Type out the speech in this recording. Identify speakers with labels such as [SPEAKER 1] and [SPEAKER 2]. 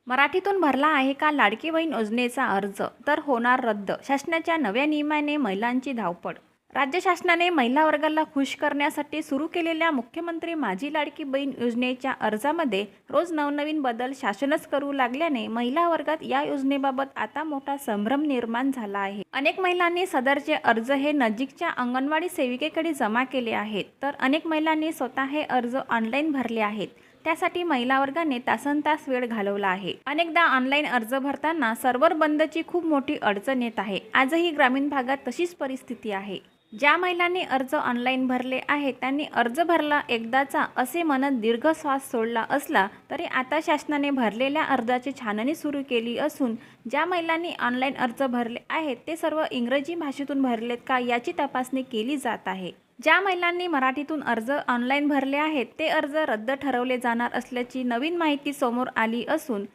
[SPEAKER 1] मराठीतून भरला आहे का लाडकी बहीण योजनेचा अर्ज? तर होणार रद्द. शासनाच्या नव्या नियमाने महिलांची धावपळ. राज्य शासनाने महिला वर्गाला खुश करण्यासाठी सुरू केलेल्या मुख्यमंत्री माझी लाडकी बहीण योजनेच्या अर्जामध्ये रोज नवनवीन बदल शासनच करू लागल्याने महिला वर्गात या योजनेबाबत आता मोठा संभ्रम निर्माण झाला आहे. अनेक महिलांनी सदरचे अर्ज हे नजीकच्या अंगणवाडी सेविकेकडे जमा केले आहेत, तर अनेक महिलांनी स्वतः हे अर्ज ऑनलाईन भरले आहेत. त्यासाठी महिला वर्गाने तासनतास वेळ घालवला आहे. अनेकदा ऑनलाईन अर्ज भरताना सर्व्हर बंदची खूप मोठी अडचण येत आहे. आजही ग्रामीण भागात तशीच परिस्थिती आहे. ज्या महिलांनी अर्ज ऑनलाईन भरले आहेत त्यांनी अर्ज भरला एकदाचा असे म्हणत दीर्घ श्वास सोडला असला तरी आता शासनाने भरलेल्या अर्जाची छाननी सुरू केली असून ज्या महिलांनी ऑनलाईन अर्ज भरले आहेत ते सर्व इंग्रजी भाषेतून भरलेत का याची तपासणी केली जात आहे. ज्या महिलांनी मराठीतून अर्ज ऑनलाईन भरले आहेत ते अर्ज रद्द ठरवले जाणार असल्याची नवीन माहिती समोर आली असून